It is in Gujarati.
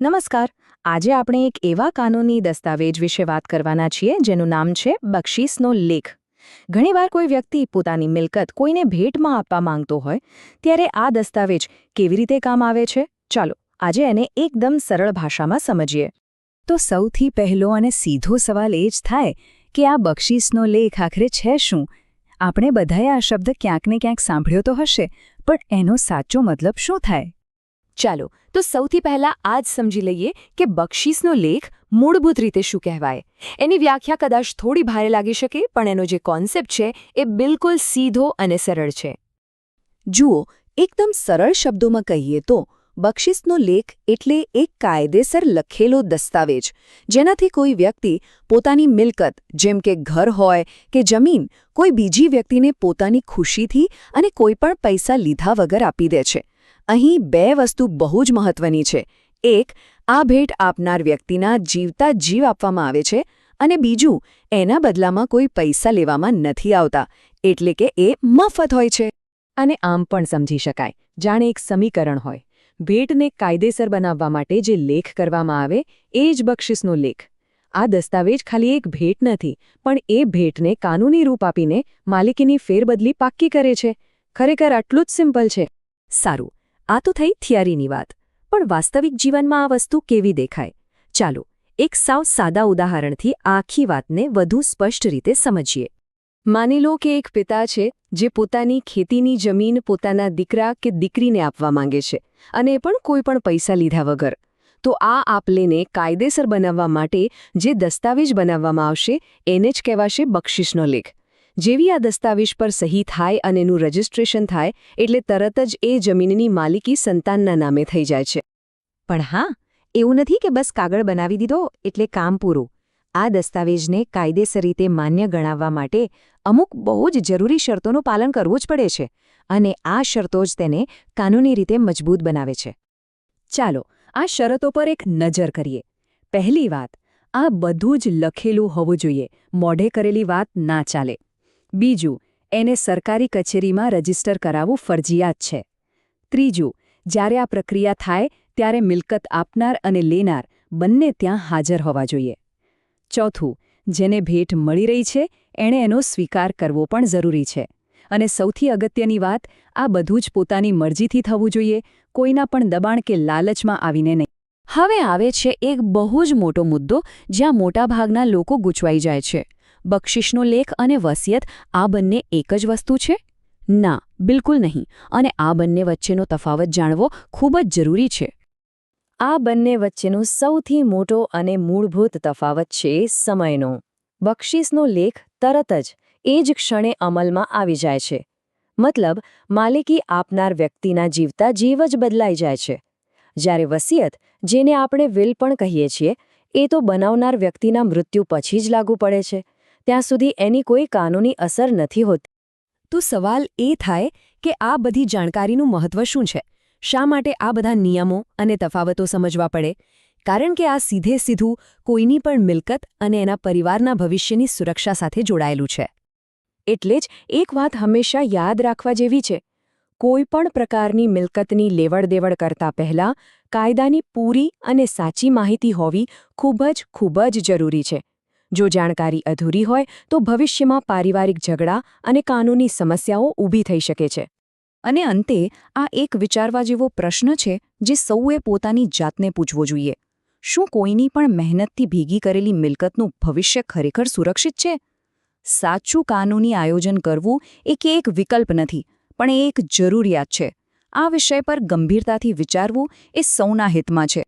નમસ્કાર. આજે આપણે એક એવા કાનૂની દસ્તાવેજ વિશે વાત કરવાના છીએ જેનું નામ છે બક્ષિસનો લેખ. ઘણીવાર કોઈ વ્યક્તિ પોતાની મિલકત કોઈને ભેટમાં આપવા માંગતો હોય ત્યારે આ દસ્તાવેજ કેવી રીતે કામ આવે છે? ચાલો આજે એને એકદમ સરળ ભાષામાં સમજીએ. તો સૌથી પહેલો અને સીધો સવાલ એ જ થાય કે આ બક્ષિસનો લેખ આખરે છે શું? આપણે બધાએ આ શબ્દ ક્યાંક ને ક્યાંક સાંભળ્યો તો હશે, પણ એનો સાચો મતલબ શું થાય? ચાલો તો સૌથી પહેલા આ જ સમજી લઈએ કે બક્ષિસનો લેખ મૂળભૂત રીતે શું કહેવાય. એની વ્યાખ્યા કદાચ થોડી ભારે લાગી શકે, પણ એનો જે કોન્સેપ્ટ છે એ બિલકુલ સીધો અને સરળ છે. જુઓ, એકદમ સરળ શબ્દોમાં કહીએ તો બક્ષિસનો લેખ એટલે એક કાયદેસર લખેલો દસ્તાવેજ જેનાથી કોઈ વ્યક્તિ પોતાની મિલકત જેમ કે ઘર હોય કે જમીન કોઈ બીજી વ્યક્તિને પોતાની ખુશીથી અને કોઈપણ પૈસા લીધા વગર આપી દે છે. અહીં બે વસ્તુ બહુ જ મહત્વની છે. એક, આ ભેટ આપનાર વ્યક્તિના જીવતા જીવ આપવામાં આવે છે, અને બીજું, એના બદલામાં કોઈ પૈસા લેવામાં નથી આવતા, એટલે કે એ મફત હોય છે. અને આમ પણ સમજી શકાય જાણે એક સમીકરણ હોય. ભેટને કાયદેસર બનાવવા માટે જે લેખ કરવામાં આવે એ જ બક્ષિસનો લેખ. આ દસ્તાવેજ ખાલી એક ભેટ નથી, પણ એ ભેટને કાનૂની રૂપ આપીને માલિકીની ફેરબદલી પાક્કી કરે છે. ખરેખર આટલું જ સિમ્પલ છે. સારું, આ તો થઈ થિયરીની વાત, પણ વાસ્તવિક જીવનમાં આ વસ્તુ કેવી દેખાય? ચાલો એક સાવ સાદા ઉદાહરણથી આખી વાતને વધુ સ્પષ્ટ રીતે સમજીએ. માની લો કે એક પિતા છે જે પોતાની ખેતીની જમીન પોતાના દીકરા કે દીકરીને આપવા માંગે છે, અને પણ કોઈ પણ પૈસા લીધા વગર. તો આ આપ-લેને કાયદેસર બનાવવા માટે જે દસ્તાવેજ બનાવવામાં આવશે એને જ કહેવાશે બક્ષિસનો લેખ. જેવી આ દસ્તાવેજ પર સહી થાય અને એનું રજિસ્ટ્રેશન થાય એટલે તરત જ એ જમીનની માલિકી સંતાનના નામે થઈ જાય છે. પણ હા, એવું નથી કે બસ કાગળ બનાવી દીધો એટલે કામ પૂરું. આ દસ્તાવેજને કાયદેસર રીતે માન્ય ગણાવવા માટે અમુક બહુ જ જરૂરી શરતોનું પાલન કરવું જ પડે છે, અને આ શરતો જ તેને કાનૂની રીતે મજબૂત બનાવે છે. ચાલો આ શરતો પર એક નજર કરીએ. પહેલી વાત, આ બધું જ લખેલું હોવું જોઈએ, મોઢે કરેલી વાત ના ચાલે. બીજું, એને સરકારી કચેરીમાં રજીસ્ટર કરાવવું ફરજિયાત છે. ત્રીજું, જ્યારે આ પ્રક્રિયા થાય ત્યારે મિલકત આપનાર અને લેનાર બંને ત્યાં હાજર હોવા જોઈએ. ચોથું, જેને ભેટ મળી રહી છે એણે એનો સ્વીકાર કરવો પણ જરૂરી છે. અને સૌથી અગત્યની વાત, આ બધું જ પોતાની મરજીથી થવું જોઈએ, કોઈના પણ દબાણ કે લાલચમાં આવીને નહીં. હવે આવે છે એક બહુ જ મોટો મુદ્દો જ્યાં મોટાભાગના લોકો ગૂંચવાઈ જાય છે. બક્ષિસનો લેખ અને વસિયત આ બંને એક જ વસ્તુ છે? ના, બિલકુલ નહીં. અને આ બંને વચ્ચેનો તફાવત જાણવો ખૂબ જ જરૂરી છે. આ બંને વચ્ચેનો સૌથી મોટો અને મૂળભૂત તફાવત છે સમયનો. બક્ષિસનો લેખ તરત જ એ જ ક્ષણે અમલમાં આવી જાય છે. મતલબ, માલિકી આપનાર વ્યક્તિના જીવતા જીવ જ બદલાઈ જાય છે. જ્યારે વસિયત, જેને આપણે વિલ પણ કહીએ છીએ, એ તો બનાવનાર વ્યક્તિના મૃત્યુ પછી જ લાગુ પડે છે. ત્યાં સુધી એની કોઈ કાનૂની અસર નથી હોતી. તો સવાલ એ થાય કે આ બધી જાણકારીનું મહત્વ શું છે? શા માટે આ બધા નિયમો અને તફાવતો સમજવા પડે? કારણ કે આ સીધે સીધું કોઈની પણ મિલકત અને એના પરિવારના ભવિષ્યની સુરક્ષા સાથે જોડાયેલું છે. એટલે જ એક વાત હંમેશા યાદ રાખવા જેવી છે. કોઈ પણ પ્રકારની મિલકતની લેવડ-દેવડ કરતા પહેલાં કાયદાની પૂરી અને સાચી માહિતી હોવી ખૂબ જ જરૂરી છે. જો જાણકારી અધૂરી હોય તો ભવિષ્યમાં પારિવારિક ઝઘડા અને કાનૂની સમસ્યાઓ ઊભી થઈ શકે છે. અને અંતે આ એક વિચારવા જેવો પ્રશ્ન છે જે સૌએ પોતાની જાતને પૂછવો જોઈએ. શું કોઈની પણ મહેનતથી ભેગી કરેલી મિલકતનું ભવિષ્ય ખરેખર સુરક્ષિત છે? સાચું કાનૂની આયોજન કરવું એક વિકલ્પ નથી, પણ એ એક જરૂરિયાત છે. આ વિષય પર ગંભીરતાથી વિચારવું એ સૌના હિતમાં છે.